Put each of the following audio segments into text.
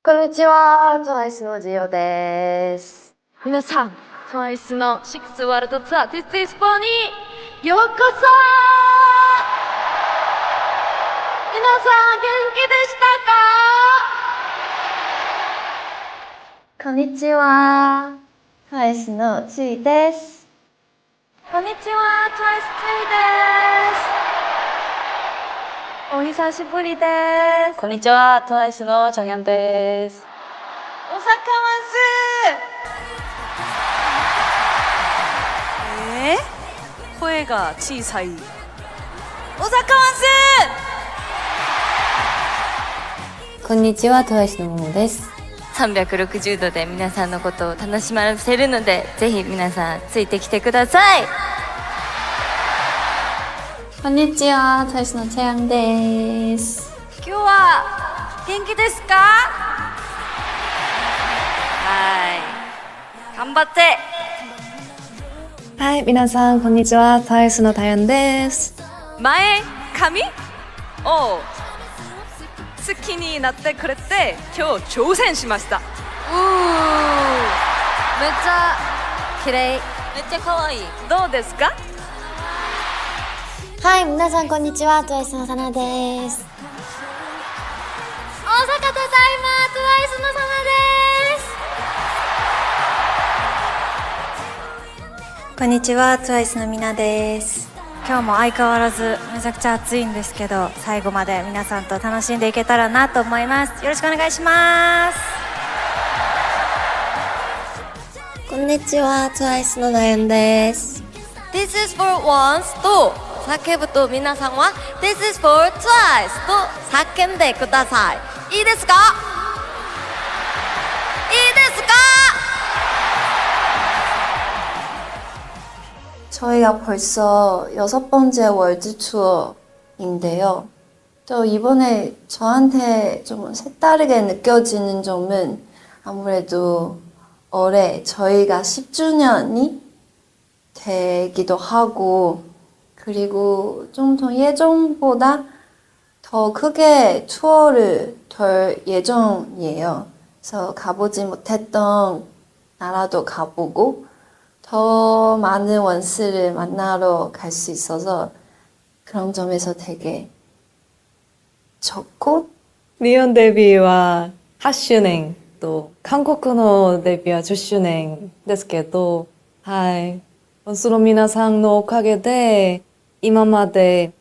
こんにちは、トワイスのジオです。皆さん、トワイスの6ワールドツアー This is for にようこそ。皆さん元気でしたか？こんにちは、トワイスのチイです。こんにちは、トワイスツイです。お久しぶりです。こんにちは、トワイスのチャンヤンです。おさかま声が小さい。おさかこんにちは、トワイスのももです。360度で皆さんのことを楽しませるので、ぜひ皆さんついてきてください。こんにちは、トワイスのチャヤンです。今日は元気ですか？はい。頑張って。はい、皆さんこんにちは、トワイスのタヤンです。前髪を好きになってくれて今日挑戦しました。めっちゃ綺麗、めっちゃ可愛い。どうですか？はい、皆さんこんにちは、トワイスのサナです。大阪ただいま、トワイスのサナです。こんにちは、トワイスのミナです。今日も相変わらずめちゃくちゃ暑いんですけど、最後まで皆さんと楽しんでいけたらなと思います。よろしくお願いします。こんにちは、トワイスのナヤンです。 This is for once と叫ぶと皆さんは This is for twice と叫んでください。いいですか？いいですか？ 저희가 벌써 6번째 월드 투어인데요. 또 이번에 저한테 좀 색다르게 느껴지는 점은 아무래도 올해 저희가 10주년이 되기도 하고, 그리고 좀 더 예전보다 더 크게 투어를 될 예정이에요. 그래서 가보지 못했던 나라도 가보고 더 많은 원스를 만나러 갈 수 있어서 그런 점에서 되게 좋고, 日本デビューは8周年と韓国のデビューは10周年ですけど、はい。その皆さんのおかげで今まで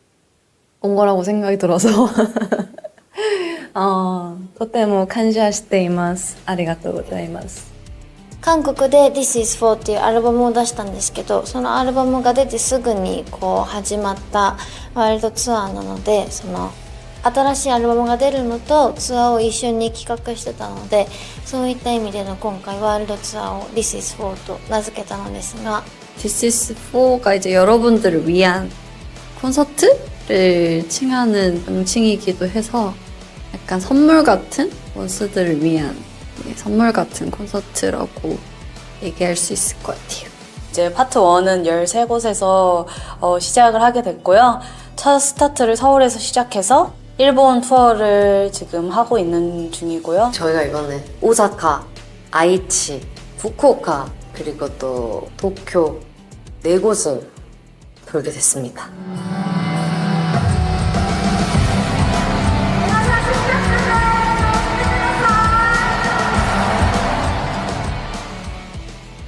온 거라고 생각이 들어서 とても感謝しています。ありがとうございます。韓国で This is for っていうアルバムを出したんですけど、そのアルバムが出てすぐにこう始まったワールドツアーなので、その新しいアルバムが出るのとツアーを一緒に企画してたので、そういった意味での今回ワールドツアーを This is for と名付けたのですが、 This is for가 이제 여러분들을 위한 콘서트를 칭하는 명칭이기도 해서 약간 선물 같은 원스들을 위한 선물 같은 콘서트라고 얘기할 수 있을 것 같아요. 이제 파트 1은 13곳에서 시작을 하게 됐고요. 첫 스타트를 서울에서 시작해서 일본 투어를 지금 하고 있는 중이고요. 저희가 이번에 오사카, 아이치, 후쿠오카 그리고 또 도쿄 4곳을 돌게 됐습니다.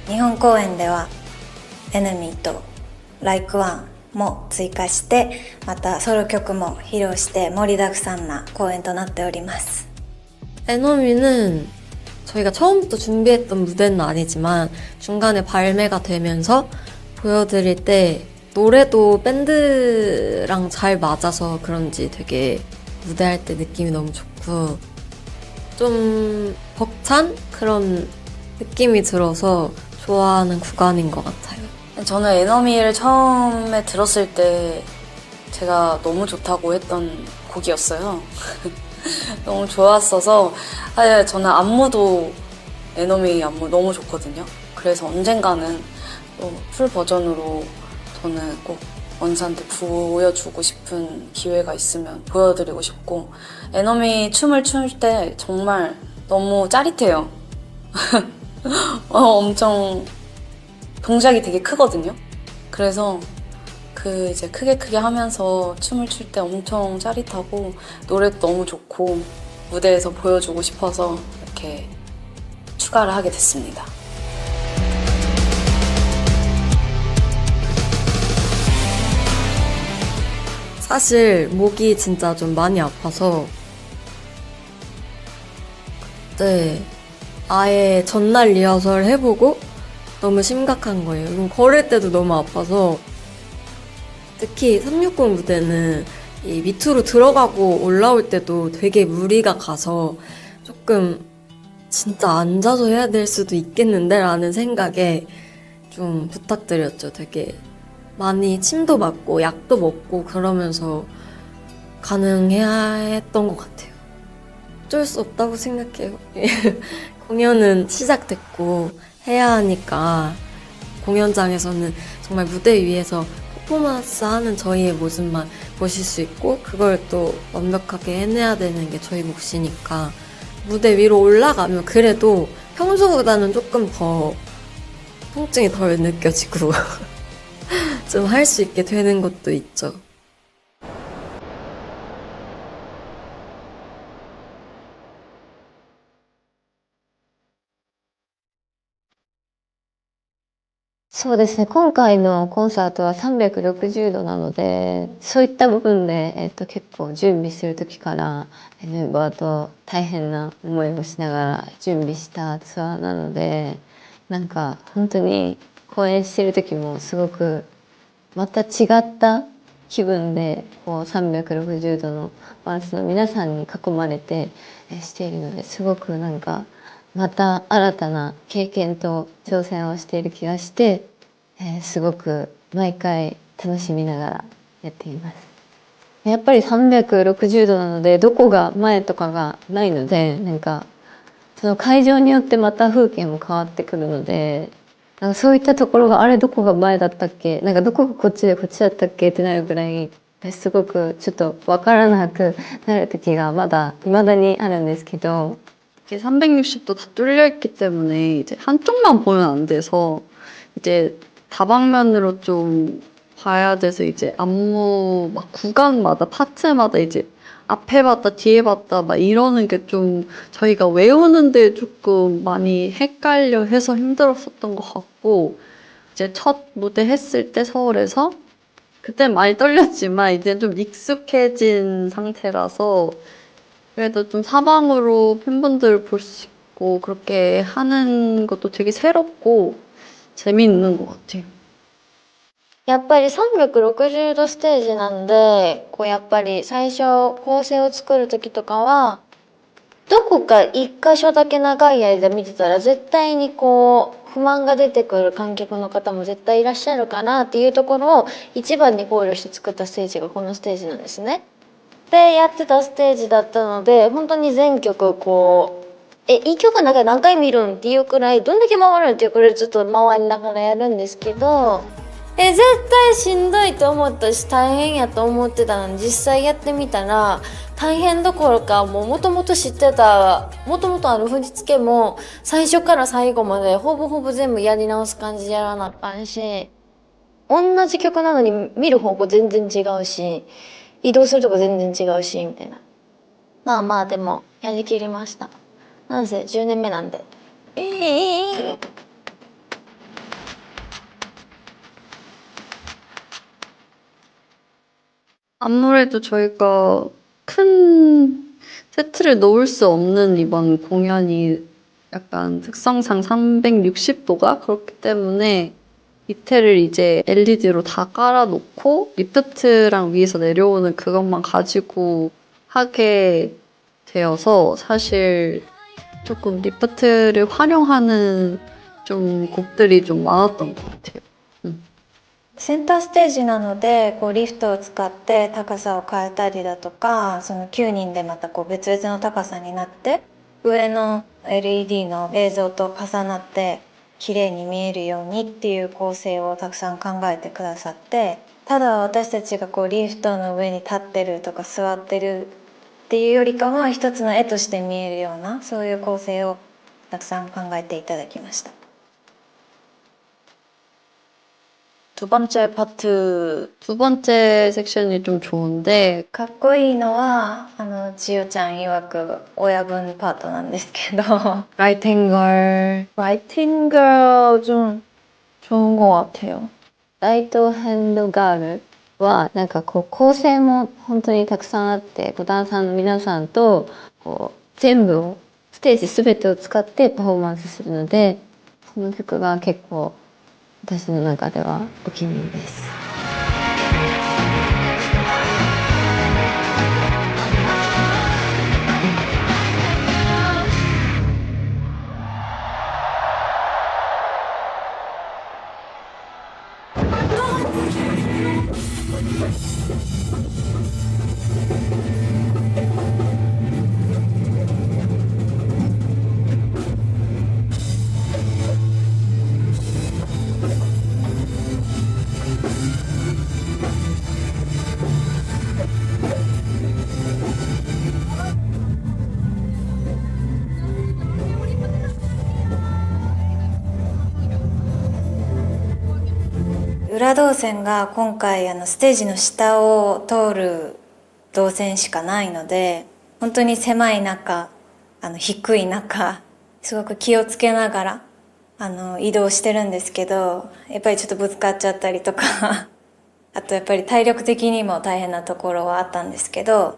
일본公演ではエネミーとLike Oneも追加して、またソロ曲も披露して盛りだくさんな公演となっております。 에너미는 저희가 처음부터 준비했던 무대는 아니지만 중간에 발매가 되면서 보여드릴 때 노래도 밴드랑 잘 맞아서 그런지 되게 무대할 때 느낌이 너무 좋고 좀 벅찬 그런 느낌이 들어서 좋아하는 구간인 것 같아요. 저는 에너미를 처음에 들었을 때 제가 너무 좋다고 했던 곡이었어요. 너무 좋았어서 저는 안무도 에너미 안무 너무 좋거든요. 그래서 언젠가는 또 풀 버전으로 저는 꼭 원스한테 보여주고 싶은 기회가 있으면 보여드리고 싶고, 에너미 춤을 출 때 정말 너무 짜릿해요. 엄청 동작이 되게 크거든요. 그래서 그 이제 크게 하면서 춤을 출 때 엄청 짜릿하고 노래도 너무 좋고 무대에서 보여주고 싶어서 이렇게 추가를 하게 됐습니다. 사실 목이 진짜 좀 많이 아파서 그때 아예 전날 리허설 해보고 너무 심각한 거예요. 그럼 걸을 때도 너무 아파서 특히 360 무대는 이 밑으로 들어가고 올라올 때도 되게 무리가 가서 조금 진짜 앉아서 해야 될 수도 있겠는데 라는 생각에 좀 부탁드렸죠. 되게 많이 침도 맞고 약도 먹고 그러면서 가능해야 했던 것 같아요. 어쩔 수 없다고 생각해요. 공연은 시작됐고 해야 하니까 공연장에서는 정말 무대 위에서 퍼포먼스 하는 저희의 모습만 보실 수 있고 그걸 또 완벽하게 해내야 되는 게 저희 몫이니까 무대 위로 올라가면 그래도 평소보다는 조금 더 통증이 덜 느껴지고 좀 할 수 있게 되는 것도 있죠.そうですね。今回のコンサートは360度なので、そういった部分で、結構準備する時からメンバーと大変な思いをしながら準備したツアーなので、なんか本当に公演してる時もすごくまた違った気分でこう360度のバンスの皆さんに囲まれてしているので、すごくなんかまた新たな経験と挑戦をしている気がして、すごく毎回楽しみながらやっています。やっぱり360度なのでどこが前とかがないので、なんかその会場によってまた風景も変わってくるので、なんかそういったところがあれどこが前だったっけ、なんかどこがこっちでこっちだったっけってなるぐらい、すごくちょっとわからなくなる時が未だにあるんですけど、 360도 다 뚫려 있기 때문에 이제 한쪽만 보면 안 돼서 이제 다방면으로 좀 봐야 돼서 이제 안무 막 구간마다 파트마다 이제 앞에 봤다 뒤에 봤다 막 이러는 게 좀 저희가 외우는데 조금 많이 헷갈려 해서 힘들었었던 것 같고, 이제 첫 무대 했을 때 서울에서 그때 많이 떨렸지만 이제 좀 익숙해진 상태라서 그래도 좀 사방으로 팬분들 볼 수 있고 그렇게 하는 것도 되게 새롭고 재미있는 것 같아요. やっぱり360度ステージなんで、こうやっぱり最初構成を作る時とかは、どこか一箇所だけ長い間見てたら絶対にこう不満が出てくる観客の方も絶対いらっしゃるかなっていうところを一番に考慮して作ったステージがこのステージなんですね。でやってたステージだったので、本当に全曲こういい曲なんか何回見るんっていうくらい、どんだけ回るんっていうくらいずっと回りながらやるんですけど、絶対しんどいと思ったし大変やと思ってたのに、実際やってみたら大変どころか、もともと知ってたもともとある振り付けも最初から最後までほぼほぼ全部やり直す感じでやらなあかんし、同じ曲なのに見る方向全然違うし、移動するとこ全然違うしみたいな。まあまあでもやりきりました。なんせ10年目なんで。아무래도 저희가 큰 세트를 놓을 수 없는 이번 공연이 약간 특성상 360도가 그렇기 때문에 밑에를 이제 LED로 다 깔아놓고 리프트랑 위에서 내려오는 그것만 가지고 하게 되어서 사실 조금 리프트를 활용하는 좀 곡들이 좀 많았던 것 같아요. センターステージなのでこうリフトを使って高さを変えたりだとか、その9人でまたこう別々の高さになって上の LED の映像と重なって綺麗に見えるようにっていう構成をたくさん考えてくださって、ただ私たちがこうリフトの上に立ってるとか座ってるっていうよりかは一つの絵として見えるようなそういう構成をたくさん考えていただきました。 두 번째 파트 두 번째 섹션이 좀 좋은데 かっこいいのは千代ちゃん曰く親分パートなんですけど 라이팅걸 라이팅가 좀 좋은 것 같아요. ライトハンドガールはなんかこう構成も本当にたくさんあって、ダンサーの皆さんとこう全部をステージ全てを使ってパフォーマンスするので、その曲が結構私の中ではお気に入りです。裏動線が今回ステージの下を通る動線しかないので、本当に狭い中低い中すごく気をつけながら移動してるんですけど、やっぱりちょっとぶつかっちゃったりとかあとやっぱり体力的にも大変なところはあったんですけど、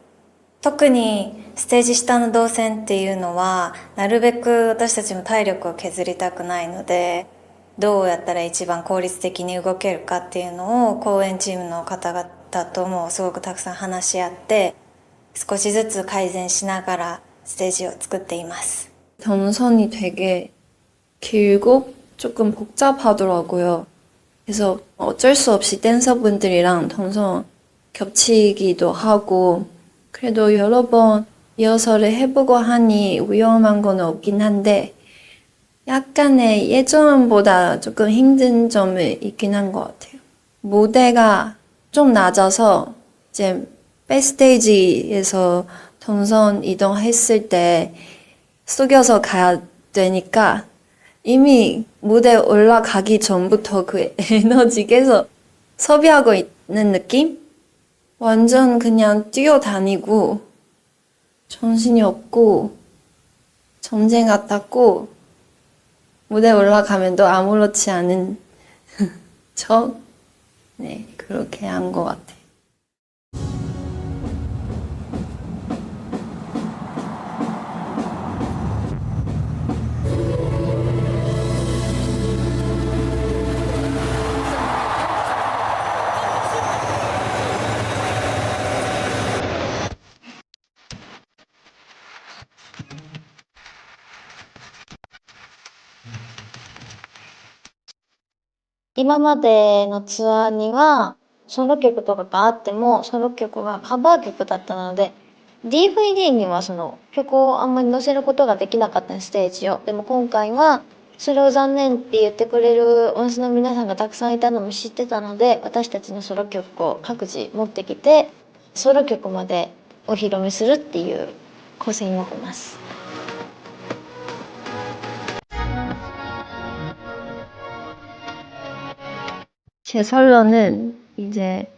特にステージ下の動線っていうのはなるべく私たちも体力を削りたくないので、どうやったら一番効率的に動けるかっていうのを公演チームの方々ともすごくたくさん話し合って少しずつ改善しながらステージを作っています。 동선이 되게 길고 조금 복잡하더라고요. 그래서 어쩔 수 없이 댄서분들이랑 동선 겹치기도 하고, 그래도 여러 번 리허설을 해보고 하니 위험한 건 없긴 한데 약간의 예전보다 조금 힘든 점이 있긴 한 것 같아요. 무대가 좀 낮아서 이제 백스테이지에서 동선 이동했을 때 숙여서 가야 되니까 이미 무대에 올라가기 전부터 그 에너지 계속 소비하고 있는 느낌? 완전 그냥 뛰어다니고 정신이 없고 전쟁 같았고, 무대에 올라가면 또 아무렇지 않은 척? 네, 그렇게 한 것 같아요.今までのツアーにはソロ曲とかがあってもソロ曲がカバー曲だったので DVD にはその曲をあんまり載せることができなかったステージを。でも今回はそれを残念って言ってくれる音声の皆さんがたくさんいたのも知ってたので、私たちのソロ曲を各自持ってきてソロ曲までお披露目するっていう構成になってます。 제 솔로는 이제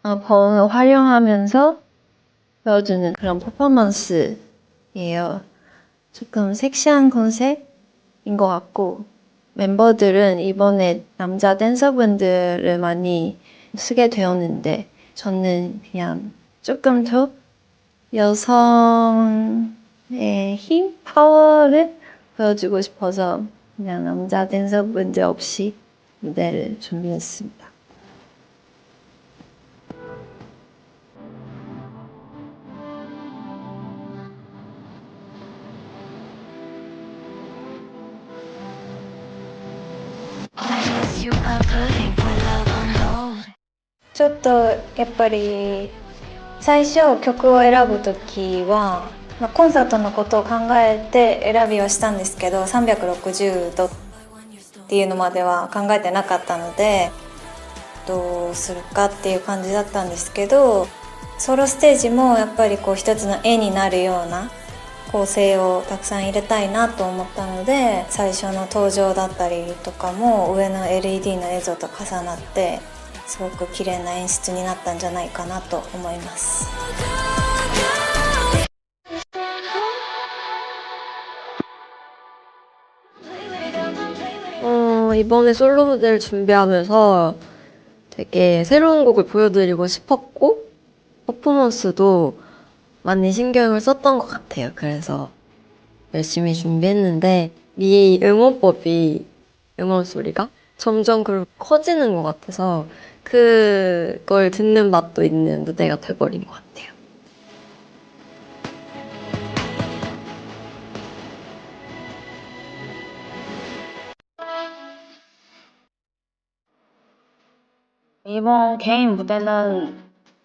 버음을 활용하면서 보여주는 그런 퍼포먼스예요. 조금 섹시한 컨셉인 것 같고, 멤버들은 이번에 남자 댄서분들을 많이 쓰게 되었는데 저는 그냥 조금 더 여성의 힘, 파워를 보여주고 싶어서 그냥 남자 댄서분들 없이 무대를 준비했습니다. You are putting my love on hold. ちょっとやっぱり最初曲を選ぶ時は、コンサートのことを考えて選びはしたんですけど、360度っていうのまでは考えてなかったのでどうするかっていう感じだったんですけど、ソロステージもやっぱりこう一つの絵になるような構成をたくさん入れたいなと思ったので、最初の登場だったりとかも上の LED の映像と重なってすごく綺麗な演出になったんじゃないかなと思います。 이번에 솔로 무대를 준비하면서 되게 새로운 곡을 보여드리고 싶었고, 퍼포먼스도 많이 신경을 썼던 것 같아요. 그래서 열심히 준비했는데, 이 응원 소리가 점점 그렇게 커지는 것 같아서 그걸 듣는 맛도 있는 무대가 돼버린 것 같아요. 이번 개인 무대는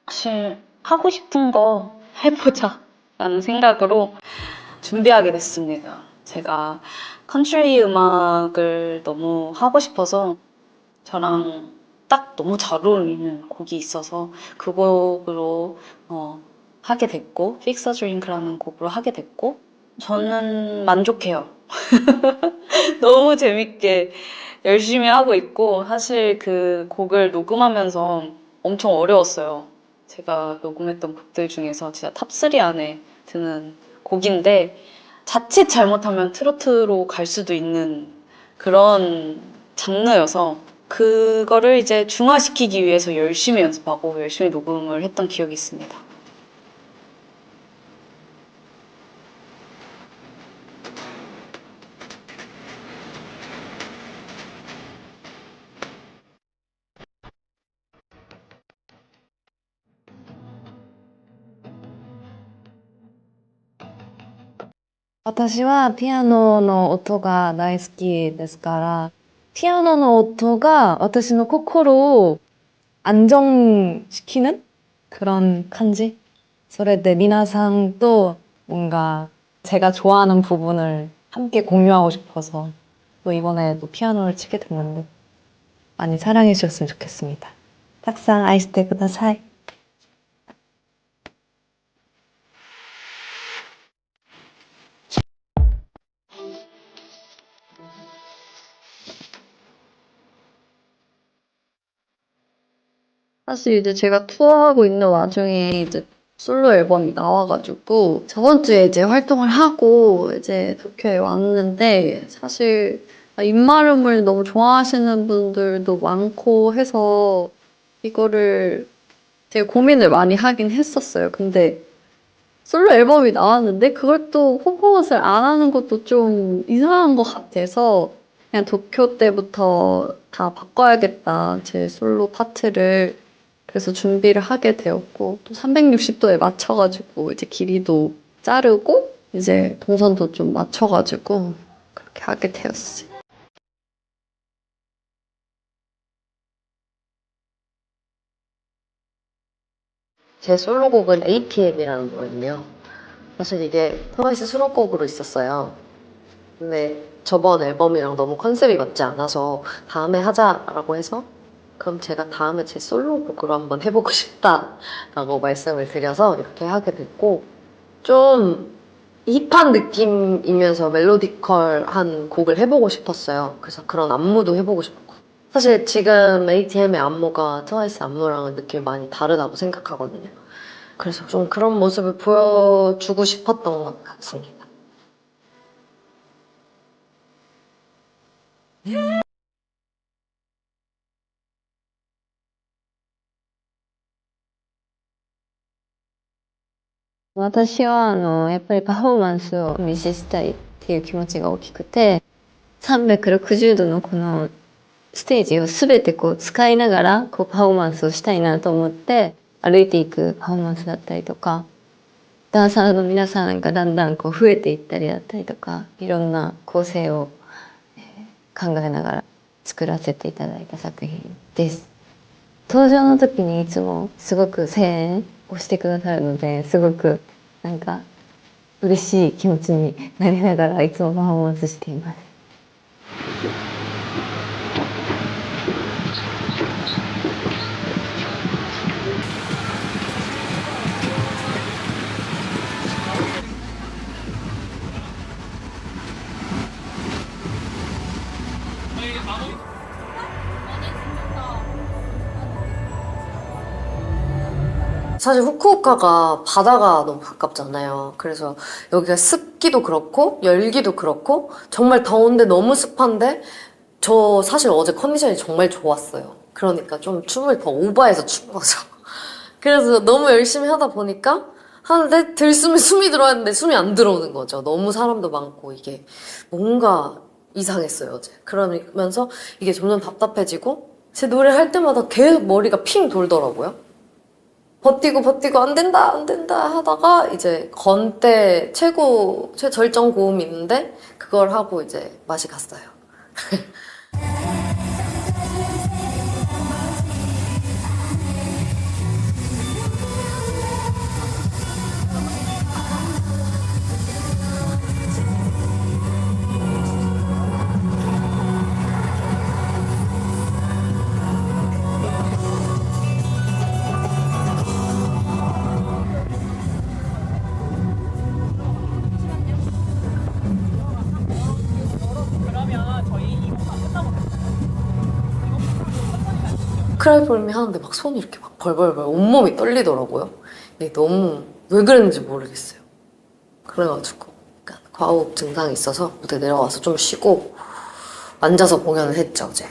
사실 하고 싶은 거 해보자 라는 생각으로 준비하게 됐습니다. 제가 컨트리 음악을 너무 하고 싶어서 저랑 딱 너무 잘 어울리는 곡이 있어서 그 곡으로 하게 됐고, Fix a Drink라는 곡으로 하게 됐고, 저는 만족해요. 너무 재밌게 열심히 하고 있고, 사실 그 곡을 녹음하면서 엄청 어려웠어요. 제가 녹음했던 곡들 중에서 진짜 탑3 안에 드는 곡인데, 자칫 잘못하면 트로트로 갈 수도 있는 그런 장르여서 그거를 이제 중화시키기 위해서 열심히 연습하고 열심히 녹음을 했던 기억이 있습니다. 저는 피아노의音가 大好きですから 피아노의 音가 私の 心を 안정시키는 그런 간지? それで 皆さん도 뭔가 제가 좋아하는 부분을 함께 공유하고 싶어서 또 이번에 또 피아노를 치게 됐는데 많이 사랑해 주셨으면 좋겠습니다. たくさん愛してください. 사실 이제 제가 투어하고 있는 와중에 이제 솔로 앨범이 나와가지고 저번 주에 이제 활동을 하고 이제 도쿄에 왔는데 사실 입마름을 너무 좋아하시는 분들도 많고 해서 이거를 되게 고민을 많이 하긴 했었어요. 근데 솔로 앨범이 나왔는데 그걸 또 퍼포먼스를 안 하는 것도 좀 이상한 것 같아서 그냥 도쿄 때부터 다 바꿔야겠다, 제 솔로 파트를. 그래서 준비를 하게 되었고, 또 360도에 맞춰가지고 이제 길이도 자르고 이제 동선도 좀 맞춰가지고 그렇게 하게 되었어요. 제 솔로곡은 ATM이라는 거거든요. 사실 이게 트와이스 수록곡으로 있었어요. 근데 저번 앨범이랑 너무 컨셉이 맞지 않아서 다음에 하자라고 해서 그럼 제가 다음에 제 솔로곡으로 한번 해보고 싶다라고 말씀을 드려서 이렇게 하게 됐고, 좀 힙한 느낌이면서 멜로디컬한 곡을 해보고 싶었어요. 그래서 그런 안무도 해보고 싶고, 사실 지금 ATM의 안무가 트와이스 안무랑은 느낌이 많이 다르다고 생각하거든요. 그래서 좀 그런 모습을 보여주고 싶었던 것 같습니다.私はやっぱりパフォーマンスを見せしたいっていう気持ちが大きくて、360度のこのステージを全てこう使いながらこうパフォーマンスをしたいなと思って歩いていくパフォーマンスだったりとか、ダンサーの皆さんがだんだんこう増えていったりだったりとか、いろんな構成を考えながら作らせていただいた作品です。登場の時にいつもすごく声援をしてくださるので、すごくなんか嬉しい気持ちになりながらいつもパフォーマンスしています。 사실 후쿠오카가 바다가 너무 가깝잖아요. 그래서 여기가 습기도 그렇고 열기도 그렇고 정말 더운데 너무 습한데 저 사실 어제 컨디션이 정말 좋았어요. 그러니까 좀 춤을 더 오버해서 춘 거죠. 그래서 너무 열심히 하다 보니까 하는데 들숨에 숨이 들어왔는데 숨이 안 들어오는 거죠. 너무 사람도 많고 이게 뭔가 이상했어요 어제. 그러면서 이게 점점 답답해지고 제 노래 할 때마다 계속 머리가 핑 돌더라고요. 버티고 안 된다 하다가 이제 건대 최절정 고음이 있는데 그걸 하고 이제 맛이 갔어요. 크라이폴미 하는데 막 손이 이렇게 막 벌벌벌 온몸이 떨리더라고요. 이게 너무 왜 그랬는지 모르겠어요. 그래가지고 약간 과호흡 증상이 있어서 무대 내려와서 좀 쉬고 앉아서 공연을 했죠 어제.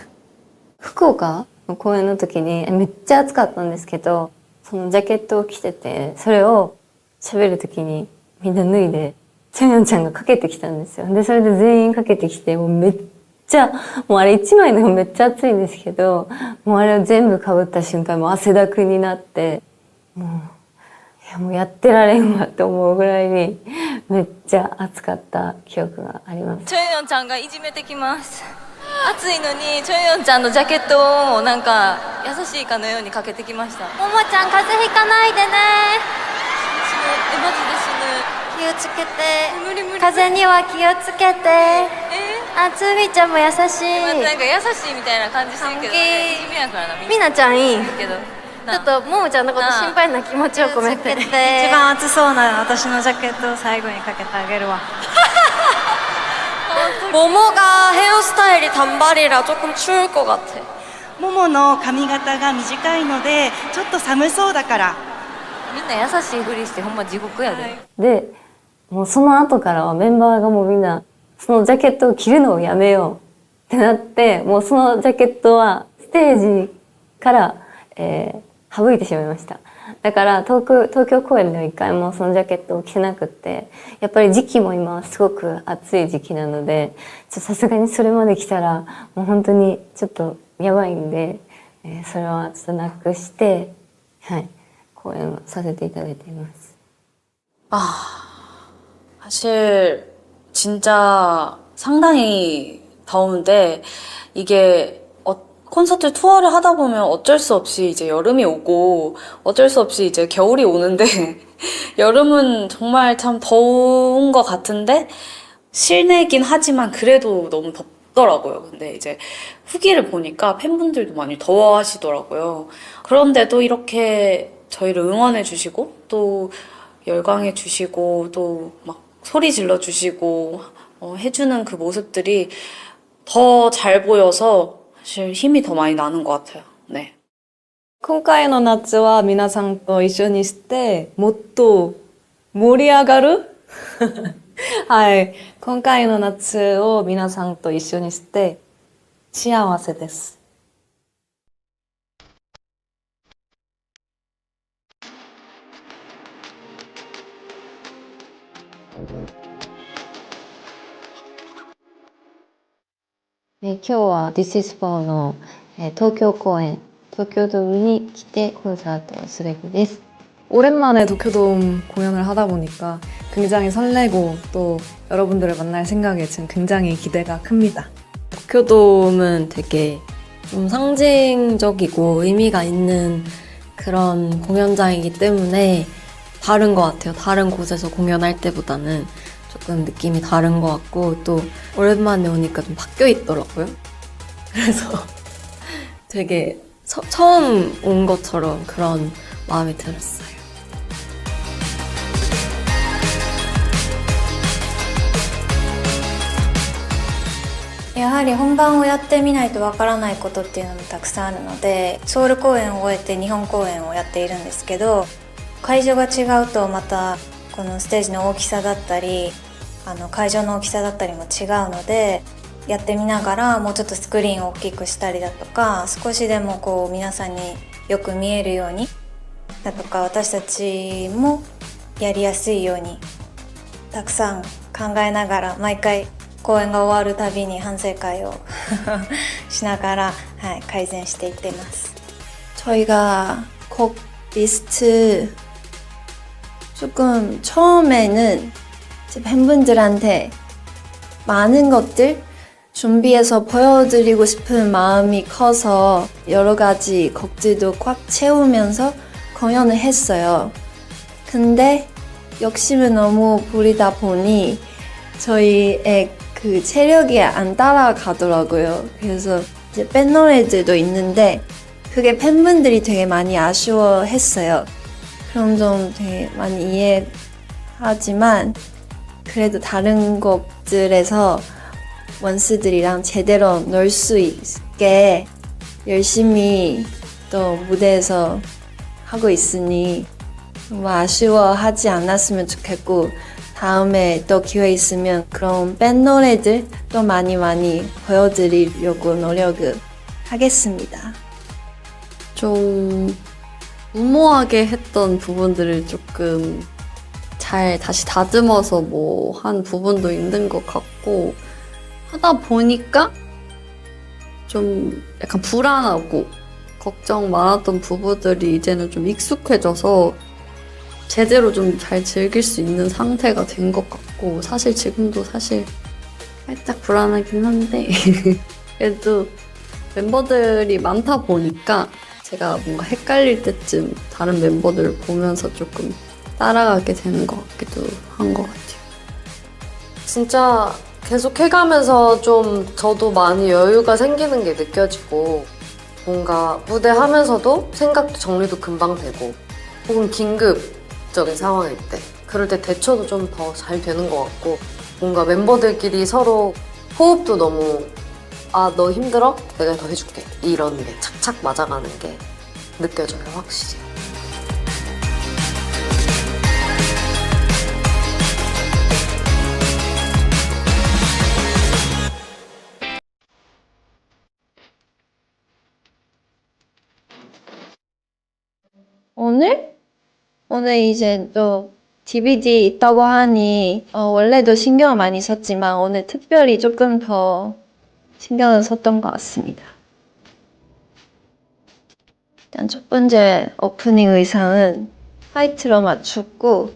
福岡の公演の時にめっちゃ暑かったんですけど、そのジャケットを着てて、それを喋る時にみんな脱いで、チョンヨンちゃんがかけてきたんですよ。で、それで全員かけてきて、もうめっちゃ、もうあれ一枚でもめっちゃ暑いんですけど、もうあれを全部被った瞬間、もう汗だくになって、もうやってられんわって思うぐらいに、めっちゃ暑かった記憶があります。チョンヨンちゃんがいじめてきます。暑いのにチョンヨンちゃんのジャケットをなんか優しいかのようにかけてきました。ももちゃん風邪ひかないでね。マジで死ぬ。気をつけて。風邪には気をつけて。つーみちゃんも優しい。なんか優しいみたいな感じしてるけど、ね、いじめやからな。みなちゃんいいけど。ちょっとももちゃんのこと心配な気持ちを込めて。一番暑そうな私のジャケットを最後にかけてあげるわ。 모모가 헤어스타일이 단발이라 조금 추울 것 같아. ももの髪型が短いのでちょっと寒そうだから。みんな優しいふりしてほんま地獄やで。で、もうその後からはメンバーがもうみんな、そのジャケットを着るのをやめようってなって、もうそのジャケットはステージから、省いてしまいました。だから東京公演では一回もそのジャケットを着てなくって、やっぱり時期も今すごく暑い時期なので、さすがにそれまで着たらもう本当にちょっとやばいんで、それはちょっとなくして、はい、公演をさせていただいています。 사실 진짜 상당히 더운데 이게 콘서트 투어를 하다 보면 어쩔 수 없이 이제 여름이 오고 어쩔 수 없이 이제 겨울이 오는데 여름은 정말 참 더운 것 같은데 실내긴 하지만 그래도 너무 덥더라고요. 근데 이제 후기를 보니까 팬분들도 많이 더워하시더라고요. 그런데도 이렇게 저희를 응원해 주시고 또 열광해 주시고 또 막 소리 질러 주시고 해주는 그 모습들이 더 잘 보여서 사실 힘이 더 많이 나는 것 같아요. 네. 今回の夏は皆さんと一緒にしてもっと盛り上がるはい。今回の夏を皆さんと一緒にして幸せです。今日は This is for の東京公演、東京ドームに来てコンサートをする日です。 오랜만에 도쿄돔 공연을 하다 보니까 굉장히 설레고 또 여러분들을 만날 생각에 지금 굉장히 기대가 큽니다. 도쿄돔은 되게 좀 상징적이고 의미가 있는 그런 공연장이기 때문에 다른 것 같아요. 다른 곳에서 공연할 때보다는 조금 느낌이 다른 것 같고 또 오랜만에 오니까 좀 바뀌어 있더라고요. 그래서 되게 처음 온 것처럼 그런 마음이 들었어요.やはり本番をやってみないとわからないことっていうのもたくさんあるので、ソウル公演を終えて日本公演をやっているんですけど、会場が違うとまたこのステージの大きさだったり会場の大きさだったりも違うので、やってみながらもうちょっとスクリーンを大きくしたりだとか、少しでもこう皆さんによく見えるようにだとか、私たちもやりやすいようにたくさん考えながら、毎回公演が終わるたびに反省会をしながら、はい、改善していっています。 저희가 곡 리스트 조금 처음에는 이제 팬분들한테 많은 것들 준비해서 보여드리고 싶은 마음이 커서 여러 가지 곡들도 꽉 채우면서 공연을 했어요. 근데 욕심을 너무 부리다 보니 저희의 그 체력이 안 따라가더라고요. 그래서 이제 뺀 노래들도 있는데 그게 팬분들이 되게 많이 아쉬워했어요. 그런 점 되게 많이 이해하지만 그래도 다른 곡들에서 원스들이랑 제대로 놀 수 있게 열심히 또 무대에서 하고 있으니 정말 아쉬워하지 않았으면 좋겠고, 다음에 또 기회 있으면 그런 밴 노래들 또 많이 보여드리려고 노력을 하겠습니다. 좀 무모하게 했던 부분들을 조금 잘 다시 다듬어서 뭐 한 부분도 있는 것 같고, 하다 보니까 좀 약간 불안하고 걱정 많았던 부분들이 이제는 좀 익숙해져서 제대로 좀 잘 즐길 수 있는 상태가 된 것 같고, 사실 지금도 사실 살짝 불안하긴 한데 그래도 멤버들이 많다 보니까 제가 뭔가 헷갈릴 때쯤 다른 멤버들을 보면서 조금 따라가게 되는 것 같기도 한 것 같아요. 진짜 계속 해가면서 좀 저도 많이 여유가 생기는 게 느껴지고, 뭔가 무대 하면서도 생각도 정리도 금방 되고, 혹은 긴급적인 상황일 때 그럴 때 대처도 좀 더 잘 되는 것 같고, 뭔가 멤버들끼리 서로 호흡도 너무 너 힘들어? 내가 더 해줄게, 이런 게 착착 맞아가는 게 느껴져요, 확실히. 오늘 이제 또 DVD 있다고 하니 원래도 신경을 많이 썼지만 오늘 특별히 조금 더 신경을 썼던 것 같습니다. 일단 첫 번째 오프닝 의상은 화이트로 맞췄고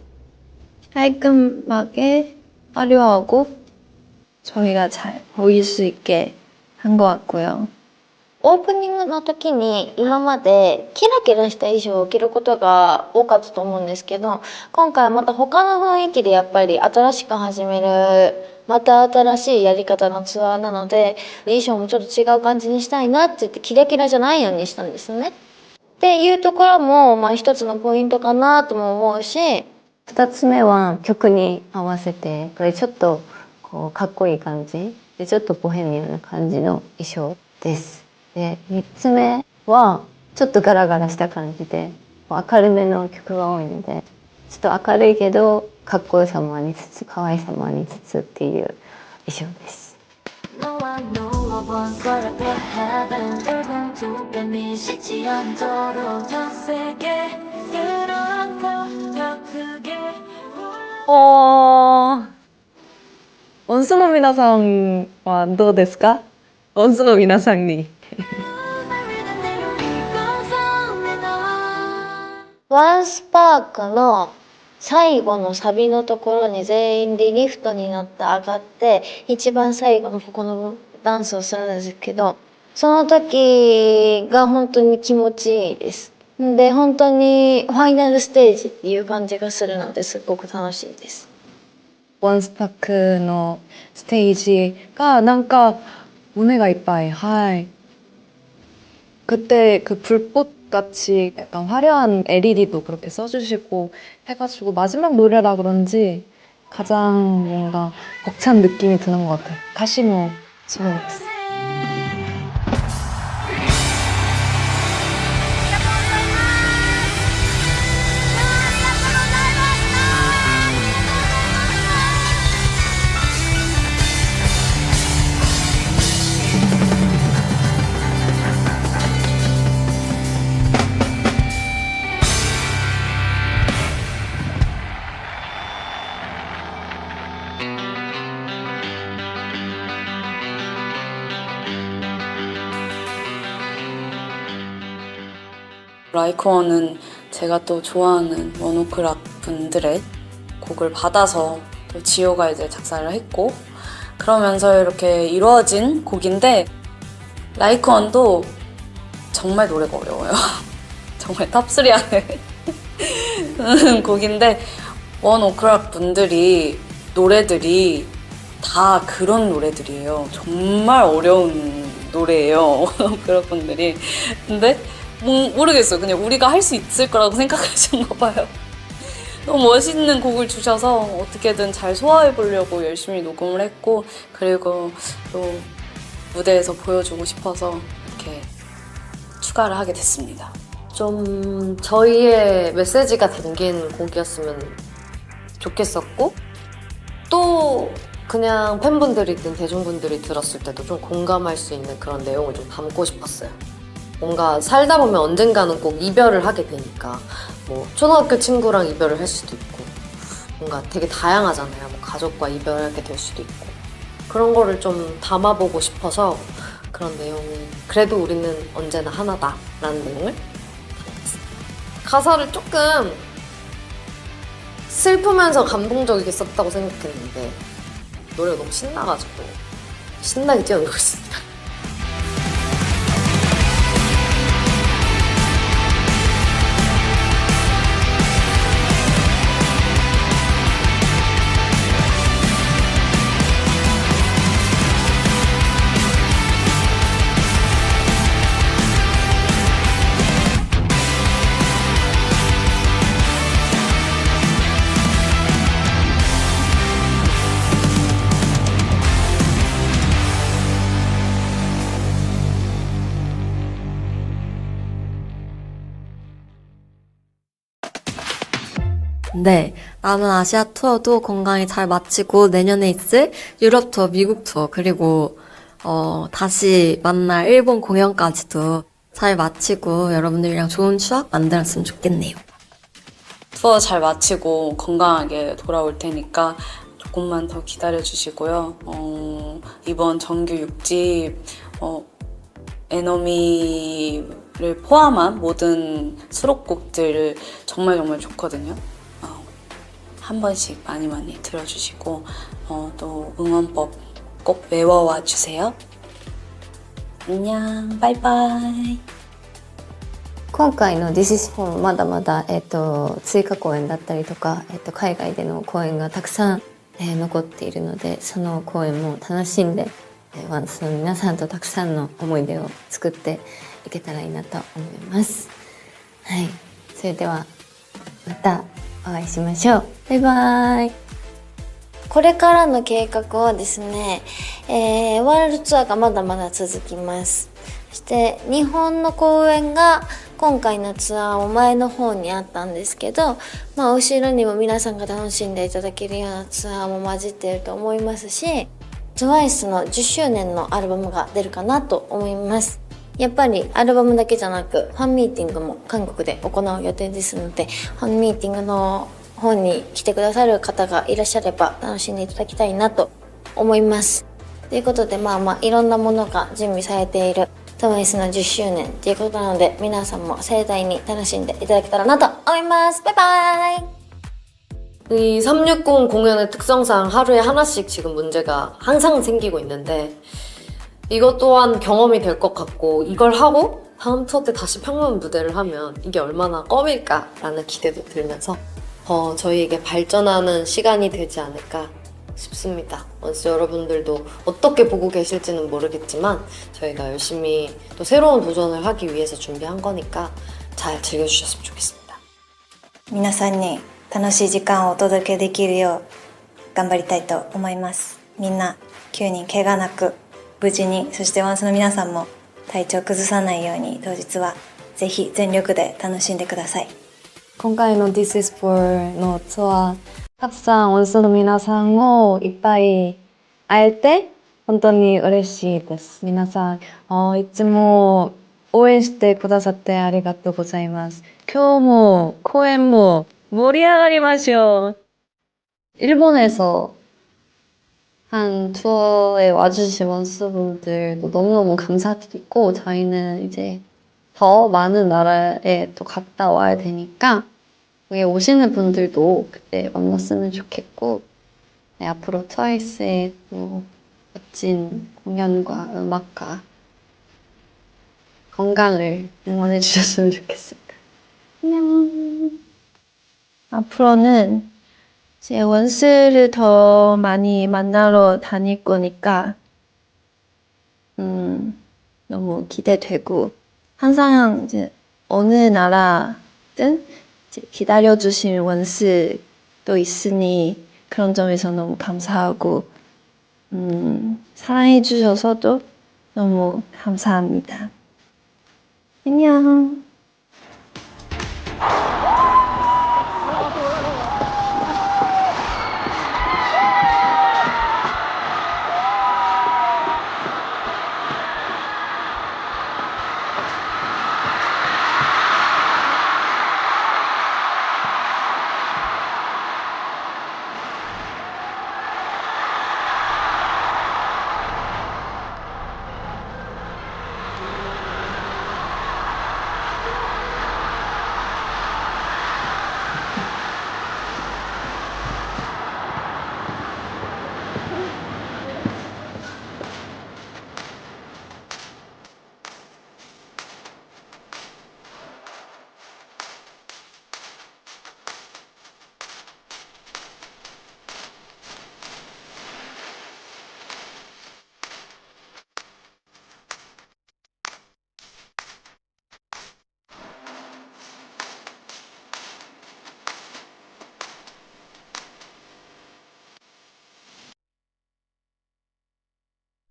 깔끔하게 화려하고 저희가 잘 보일 수 있게 한 것 같고요. オープニングの時に今までキラキラした衣装を着ることが多かったと思うんですけど、今回はまた他の雰囲気でやっぱり新しく始める、また新しいやり方のツアーなので、衣装もちょっと違う感じにしたいなって言ってキラキラじゃないようにしたんですね。っていうところも一つのポイントかなとも思うし、2つ目は曲に合わせてこれちょっとこうかっこいい感じでちょっとボヘミアンな感じの衣装です。で3つ目はちょっとガラガラした感じで明るめの曲が多いので、ちょっと明るいけどかっこよさもありつつ可愛さもありつつっていう衣装です。원수の皆さんはどうですか？원수の皆さんにワンスパークの最後のサビのところに全員でリフトに乗って上がって一番最後のここのダンスをするんですけど、その時が本当に気持ちいいです。で本当にファイナルステージっていう感じがするのですごく楽しいです。ワンスパークのステージがなんか무대가 이빠이. 하이. 그때 그 불꽃 같이 약간 화려한 LED도 그렇게 써주시고 해가지고 마지막 노래라 그런지 가장 뭔가 벅찬 느낌이 드는 것 같아요. 가시모 수고했어. 라이크원은 제가 또 좋아하는 원오크락 분들의 곡을 받아서 또 지효가 이제 작사를 했고 그러면서 이렇게 이루어진 곡인데 라이크원도 정말 노래가 어려워요. 정말 탑3 안에 드는 곡인데 원오크락 분들이 노래들이 다 그런 노래들이에요. 정말 어려운 노래예요. 원오크락 분들이. 근데 모르겠어요. 그냥 우리가 할 수 있을 거라고 생각하시나 봐요. 너무 멋있는 곡을 주셔서 어떻게든 잘 소화해 보려고 열심히 녹음을 했고 그리고 또 무대에서 보여주고 싶어서 이렇게 추가를 하게 됐습니다. 좀 저희의 메시지가 담긴 곡이었으면 좋겠었고 또 그냥 팬분들이든 대중분들이 들었을 때도 좀 공감할 수 있는 그런 내용을 좀 담고 싶었어요. 뭔가 살다 보면 언젠가는 꼭 이별을 하게 되니까 뭐 초등학교 친구랑 이별을 할 수도 있고 뭔가 되게 다양하잖아요. 뭐 가족과 이별하게 될 수도 있고 그런 거를 좀 담아보고 싶어서 그런 내용이 그래도 우리는 언제나 하나다라는 내용을 담았어요. 가사를 조금 슬프면서 감동적이게 썼다고 생각했는데 노래가 너무 신나가지고 신나게 뛰어놀고 있습니다. 네, 남은 아시아 투어도 건강히 잘 마치고 내년에 있을 유럽 투어, 미국 투어, 그리고 다시 만날 일본 공연까지도 잘 마치고 여러분들이랑 좋은 추억 만들었으면 좋겠네요. 투어 잘 마치고 건강하게 돌아올 테니까 조금만 더 기다려주시고요. 이번 정규 6집 에너미를 포함한 모든 수록곡들 정말 좋거든요. 한 번씩 많이 들어주시고 또 응원법 꼭 외워와 주세요. 안녕, 바이바이. 今回の This is for まだまだ、追加公演だったりとか、海外での公演がたくさん、残っているのでその公演も楽しんで、ワンスの皆さんとたくさんの思い出を作っていけたらいいなと思います。はい、それではまたお会いしましょう。バイバイ。これからの計画はですね、ワールドツアーがまだまだ続きます。そして日本の公演が今回のツアーも前の方にあったんですけど、後ろにも皆さんが楽しんでいただけるようなツアーも混じっていると思いますし、TWICE の10周年のアルバムが出るかなと思います。やっぱりアルバムだけじゃなくファンミーティングも韓国で行う予定ですので、ファンミーティングの方に来てくださる方がいらっしゃれば楽しんでいただきたいなと思います。ということでいろんなものが準備されている TWICE の10周年ということなので、皆さんも盛大に楽しんでいただけたらなと思います。バイバイ。 이 360 공연의 특성상 하루에 하나씩 지금 문제가 항상 생기고 있는데 이것 또한 경험이 될 것 같고 이걸 하고 다음 투어 때 다시 평범한 무대를 하면 이게 얼마나 껌일까라는 기대도 들면서 더 저희에게 발전하는 시간이 되지 않을까 싶습니다. 원스 여러분들도 어떻게 보고 계실지는 모르겠지만 저희가 열심히 또 새로운 도전을 하기 위해서 준비한 거니까 잘 즐겨주셨으면 좋겠습니다. 皆さんに楽しい時間をお届けできるよう頑張りたいと思います。みんな9人怪我なく無事に、そしてワンスの皆さんも体調崩さないように当日はぜひ全力で楽しんでください。今回の This is for のツアー、たくさんオンスの皆さんをいっぱい会えて本当に嬉しいです。皆さん、いつも応援してくださってありがとうございます。今日も公演も盛り上がりましょう。 일본에서 한 투어에 와주신 원스분들도 너무너무 감사드리고 저희는 이제 더 많은 나라에 또 갔다 와야 되니까 거기에 오시는 분들도 그때 만났으면 좋겠고 네, 앞으로 트와이스의 또 멋진 공연과 음악과 건강을 응원해 주셨으면 좋겠습니다. 안녕. 앞으로는 이제 원스를 더 많이 만나러 다닐 거니까 너무 기대되고 항상 이제 어느 나라든 이제 기다려주신 원스도 있으니 그런 점에서 너무 감사하고 사랑해 주셔서도 너무 감사합니다. 안녕.